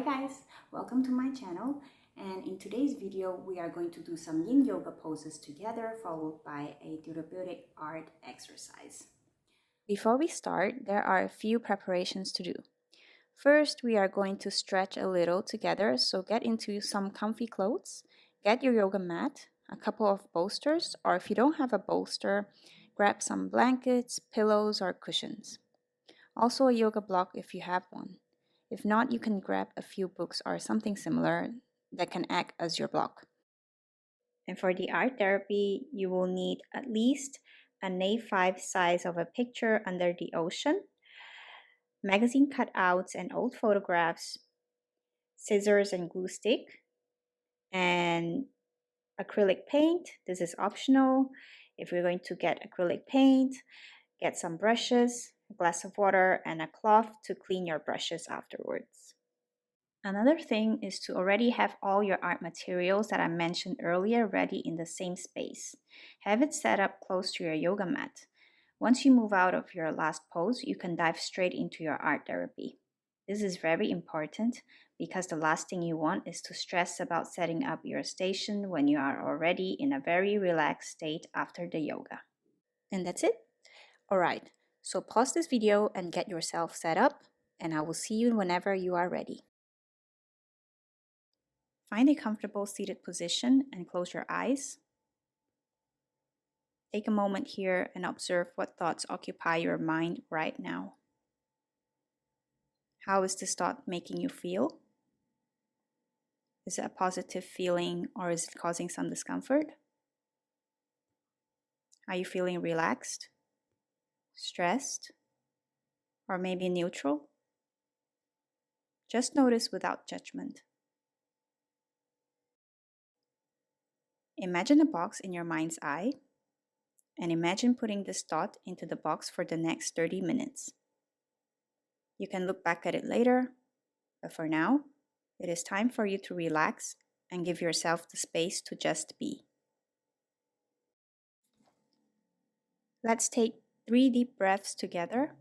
Hi guys, welcome to my channel, and in today's video we are going to do some yin yoga poses together followed by a therapeutic art exercise. Before we start, there are a few preparations to do. First, we are going to stretch a little together, so get into some comfy clothes, get your yoga mat, a couple of bolsters, or if you don't have a bolster, grab some blankets, pillows, or cushions. Also a yoga block if you have one. If not, you can grab a few books or something similar that can act as your block. And for the art therapy, you will need at least an A5 size of a picture under the ocean, magazine cutouts and old photographs, scissors and glue stick, and acrylic paint. This is optional. If you're going to get acrylic paint, get some brushes, a glass of water, and a cloth to clean your brushes afterwards. Another thing is to already have all your art materials that I mentioned earlier ready in the same space. Have it set up close to your yoga mat. Once you move out of your last pose, you can dive straight into your art therapy. This is very important because the last thing you want is to stress about setting up your station when you are already in a very relaxed state after the yoga. And that's it. Alright, so pause this video and get yourself set up, and I will see you whenever you are ready. Find a comfortable seated position and close your eyes. Take a moment here and observe what thoughts occupy your mind right now. How is this thought making you feel? Is it a positive feeling or is it causing some discomfort? Are you feeling relaxed, stressed, or maybe neutral? Just notice without judgment. Imagine a box in your mind's eye and imagine putting this thought into the box for the next 30 minutes. You can look back at it later, but for now, it is time for you to relax and give yourself the space to just be. Let's take 3 deep breaths together.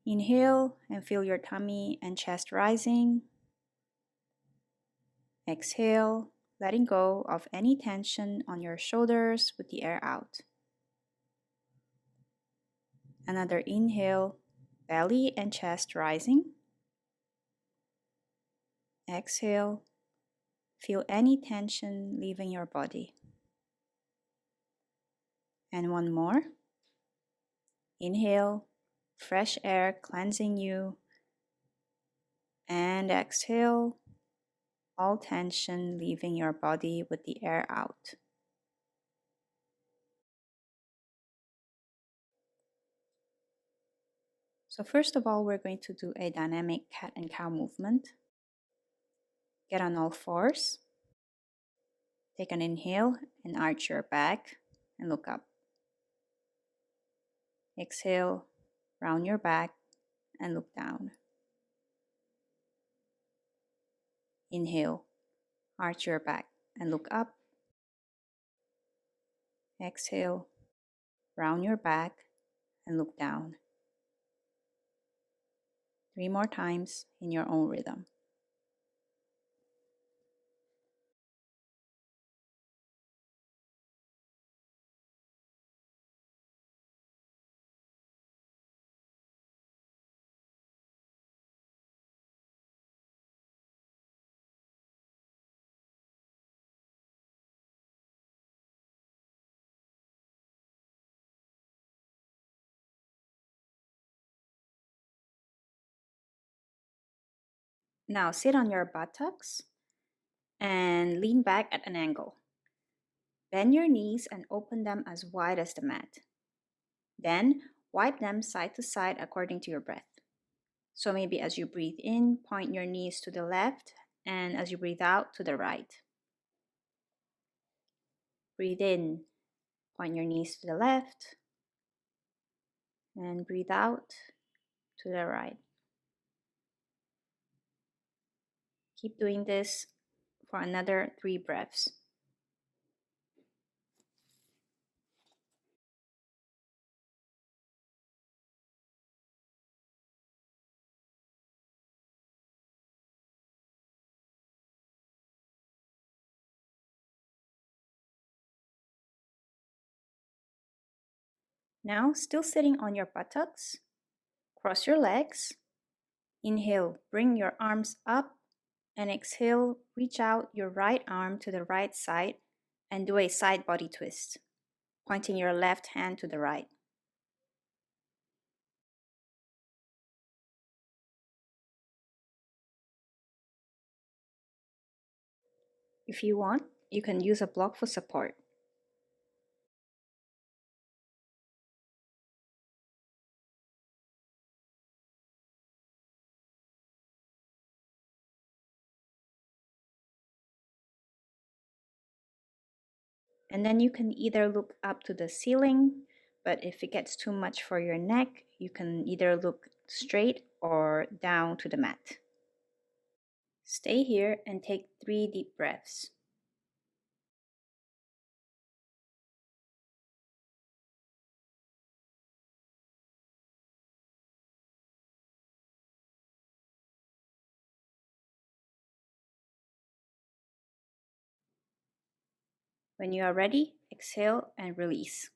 Inhale and feel your tummy and chest rising. Exhale, letting go of any tension on your shoulders with the air out. Another inhale, belly and chest rising. Exhale, feel any tension leaving your body. And one more. Inhale, fresh air cleansing you. And exhale, all tension leaving your body with the air out. So first of all, we're going to do a dynamic cat and cow movement. Get on all fours. Take an inhale and arch your back and look up. Exhale, round your back and look down. Inhale, arch your back and look up. Exhale, round your back and look down. 3 more times in your own rhythm. Now sit on your buttocks and lean back at an angle. Bend your knees and open them as wide as the mat. Then wipe them side to side according to your breath. So maybe as you breathe in, point your knees to the left, and as you breathe out, to the right. Breathe in, point your knees to the left, and breathe out to the right. Keep doing this for another 3 breaths. Now, still sitting on your buttocks, cross your legs. Inhale, bring your arms up, and exhale, reach out your right arm to the right side and do a side body twist, pointing your left hand to the right. If you want, you can use a block for support. And then you can either look up to the ceiling, but if it gets too much for your neck, you can either look straight or down to the mat. Stay here and take 3 deep breaths. When you are ready, exhale and release.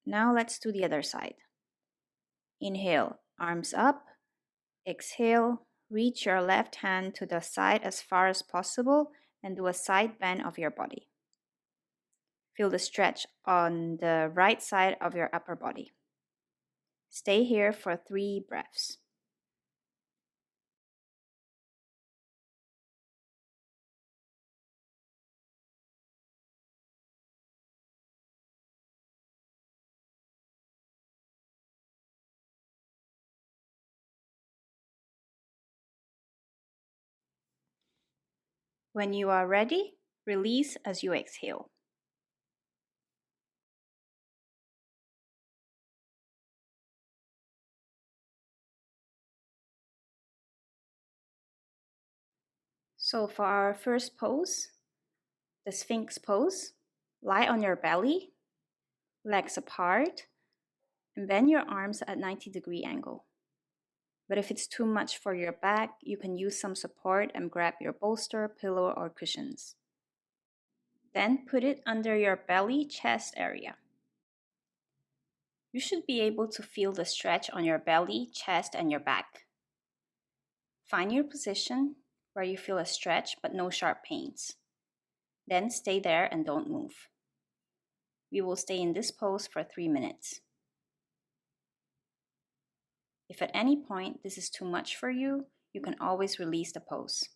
Now let's do the other side. Inhale, arms up. Exhale, reach your left hand to the side as far as possible and do a side bend of your body. Feel the stretch on the right side of your upper body. Stay here for 3 breaths. When you are ready, release as you exhale. So for our first pose, the Sphinx pose, lie on your belly, legs apart, and bend your arms at 90-degree angle. But if it's too much for your back, you can use some support and grab your bolster, pillow, or cushions. Then put it under your belly, chest area. You should be able to feel the stretch on your belly, chest, and your back. Find your position where you feel a stretch but no sharp pains. Then stay there and don't move. We will stay in this pose for 3 minutes. If at any point this is too much for you, you can always release the pose.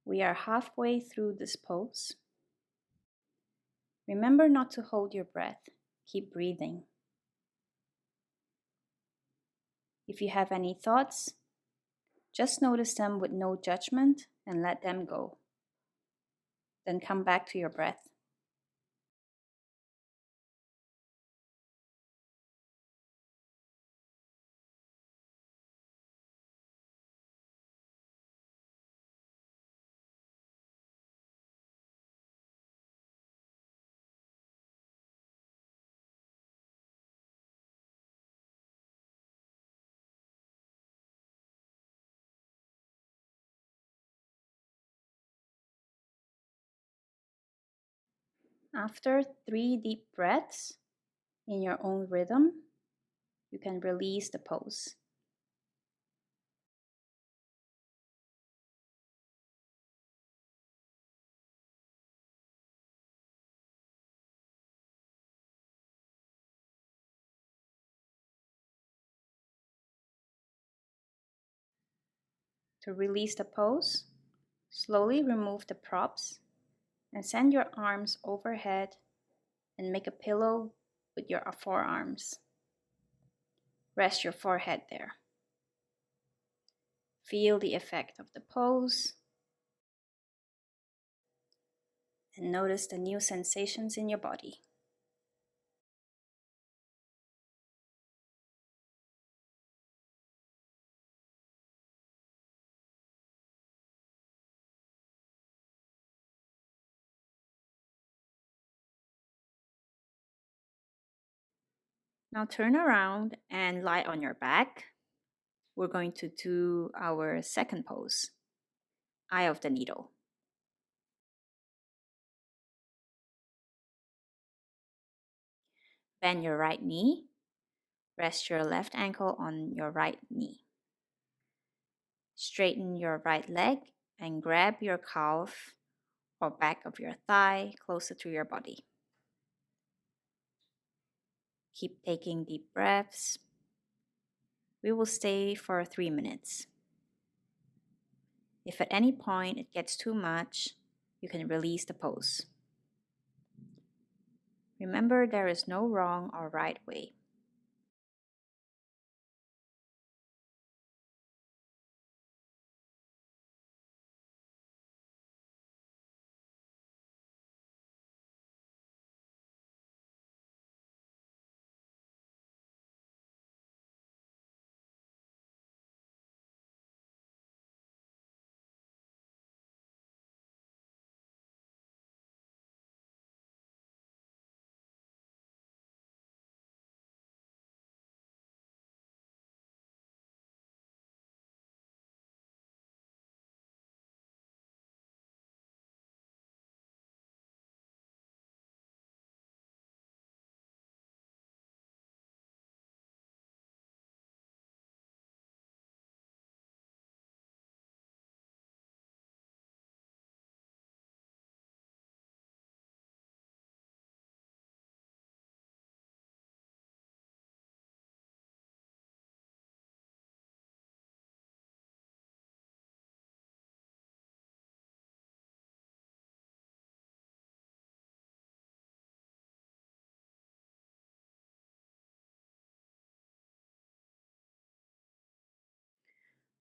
We are halfway through this pose. Remember not to hold your breath. Keep breathing. If you have any thoughts, just notice them with no judgment and let them go. Then come back to your breath. After 3 deep breaths, In your own rhythm, you can release the pose. To release the pose, slowly remove the props and send your arms overhead and make a pillow with your forearms. Rest your forehead there. Feel the effect of the pose and notice the new sensations in your body. Now turn around and lie on your back. We're going to do our second pose, Eye of the Needle. Bend your right knee. Rest your left ankle on your right knee. Straighten your right leg and grab your calf or back of your thigh closer to your body. Keep taking deep breaths. We will stay for 3 minutes. If at any point it gets too much, you can release the pose. Remember, there is no wrong or right way.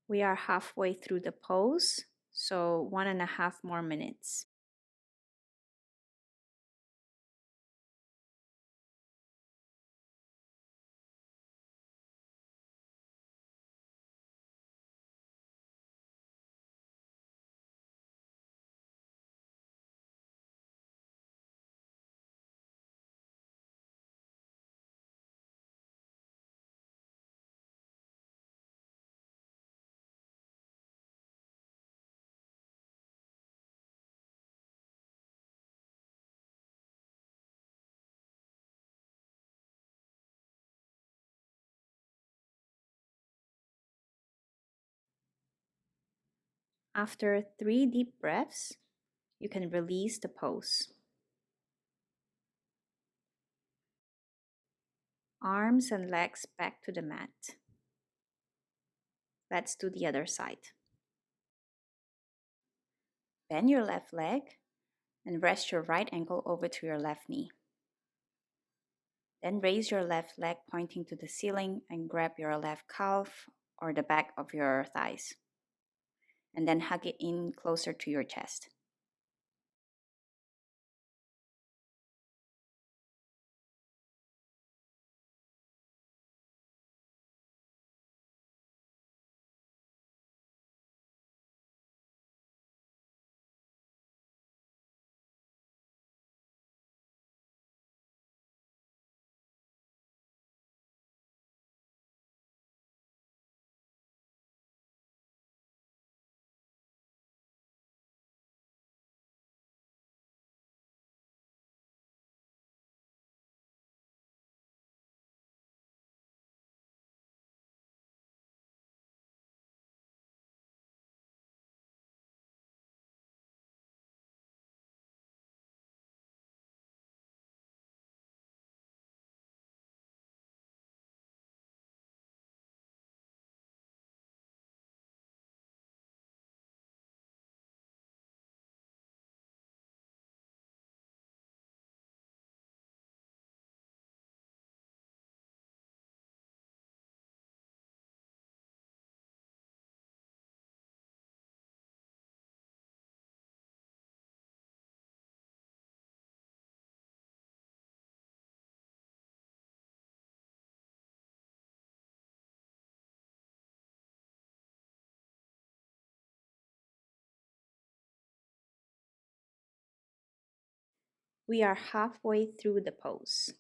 We are halfway through the pose, so 1.5 more minutes. After 3 deep breaths, you can release the pose. Arms and legs back to the mat. Let's do the other side. Bend your left leg and rest your right ankle over to your left knee. Then raise your left leg pointing to the ceiling and grab your left calf or the back of your thighs. And then hug it in closer to your chest. We are halfway through the pose.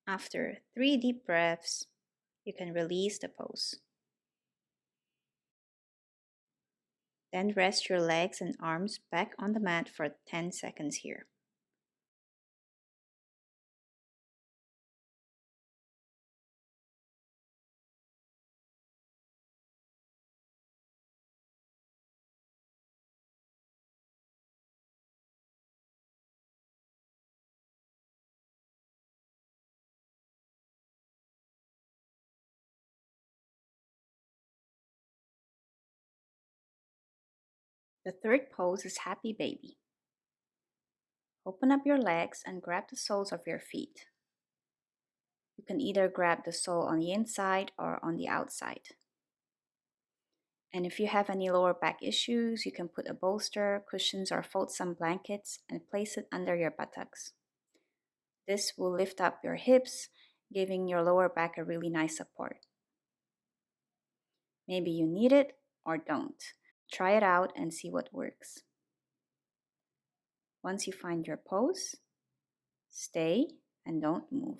After 3 deep breaths, you can release the pose. Then rest your legs and arms back on the mat for 10 seconds here. The third pose is Happy Baby. Open up your legs and grab the soles of your feet. You can either grab the sole on the inside or on the outside. And if you have any lower back issues, you can put a bolster, cushions, or fold some blankets and place it under your buttocks. This will lift up your hips, giving your lower back a really nice support. Maybe you need it or don't. Try it out and see what works. Once you find your pose, stay and don't move.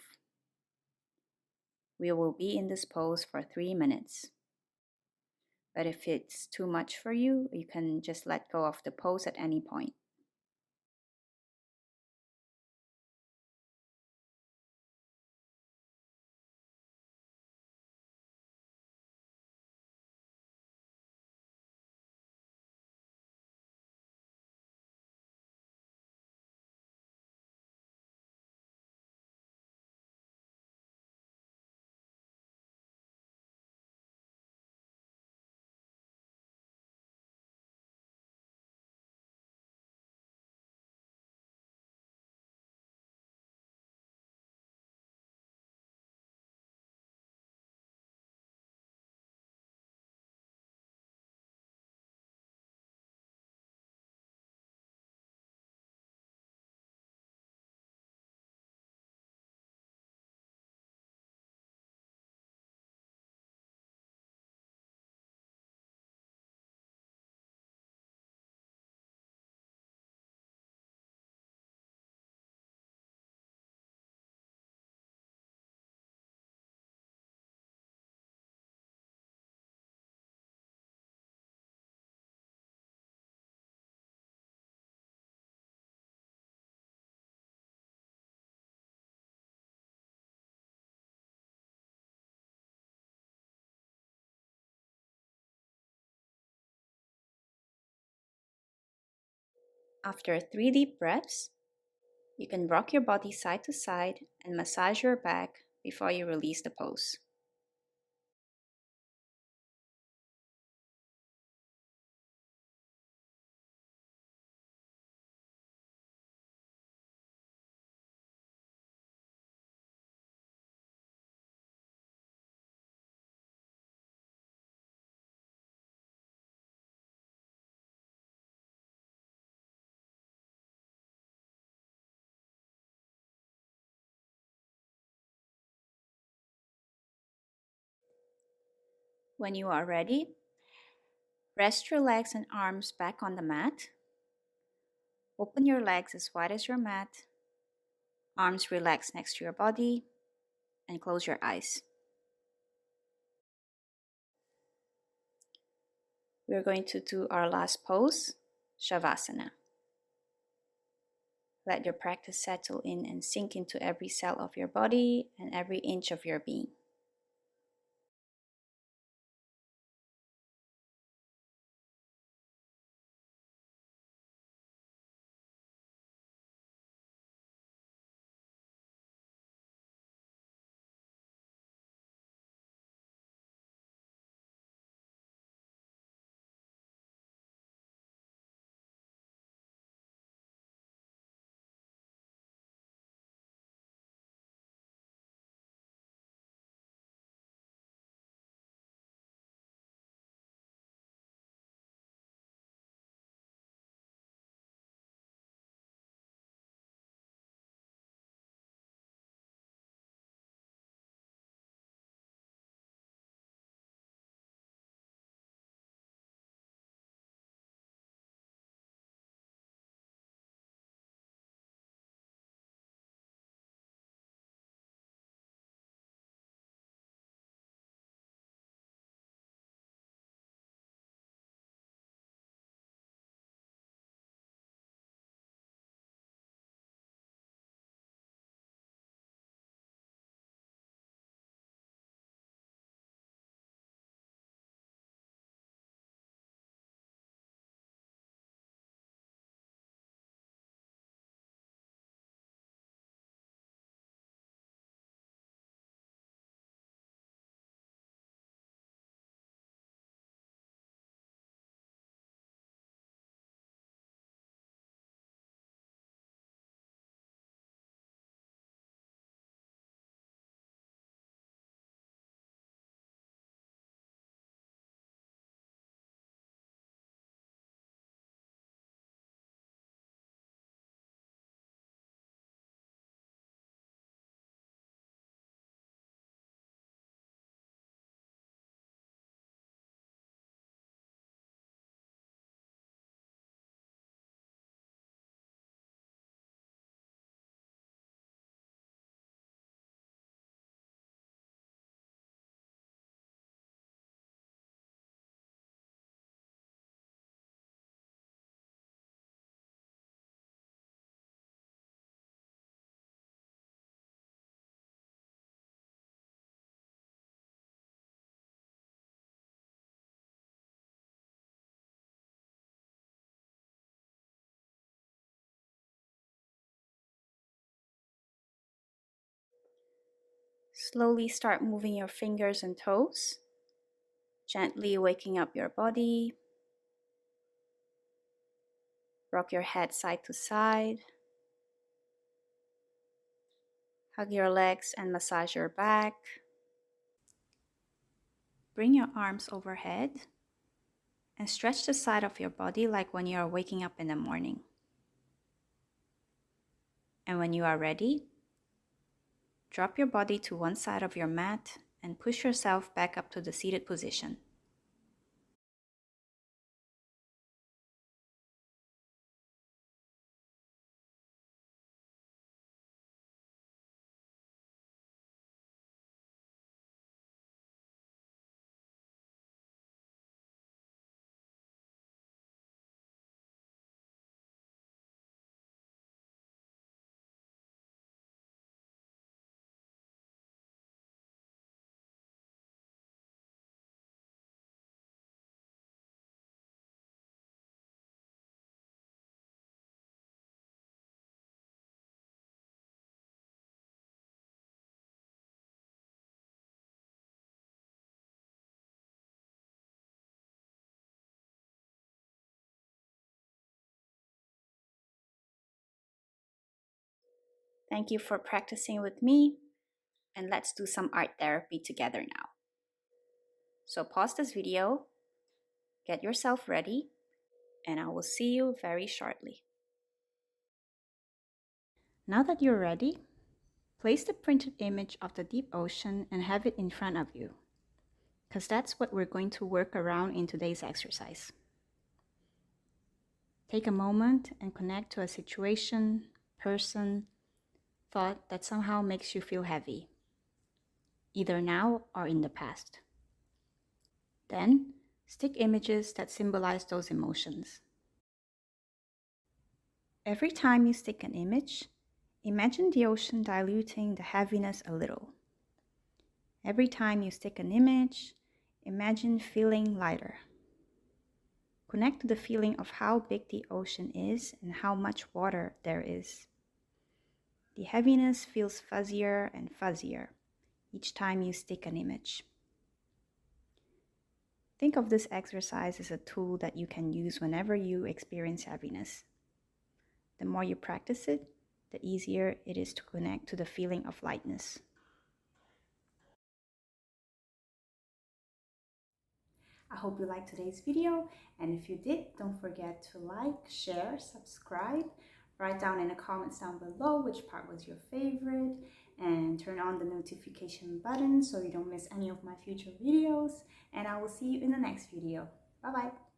We will be in this pose for 3 minutes. But if it's too much for you, you can just let go of the pose at any point. After 3 deep breaths, you can rock your body side to side and massage your back before you release the pose. When you are ready, rest your legs and arms back on the mat. Open your legs as wide as your mat. Arms relax next to your body and close your eyes. We're going to do our last pose, Shavasana. Let your practice settle in and sink into every cell of your body and every inch of your being. Slowly start moving your fingers and toes, gently waking up your body. Rock your head side to side. Hug your legs and massage your back. Bring your arms overhead and stretch the side of your body like when you are waking up in the morning. And when you are ready, drop your body to one side of your mat and push yourself back up to the seated position. Thank you for practicing with me, and let's do some art therapy together now. So pause this video, get yourself ready, and I will see you very shortly. Now that you're ready, place the printed image of the deep ocean and have it in front of you, because that's what we're going to work around in today's exercise. Take a moment and connect to a situation, person, thought that somehow makes you feel heavy, either now or in the past. Then, Stick images that symbolize those emotions. Every time you stick an image, imagine the ocean diluting the heaviness a little. Every time you stick an image, imagine feeling lighter. Connect to the feeling of how big the ocean is and how much water there is. The heaviness feels fuzzier and fuzzier each time you stick an image. Think of this exercise as a tool that you can use whenever you experience heaviness. The more you practice it, the easier it is to connect to the feeling of lightness. I hope you liked today's video, and if you did, don't forget to like, share, subscribe, write down in the comments down below which part was your favorite, and turn on the notification button so you don't miss any of my future videos, and I will see you in the next video. Bye bye!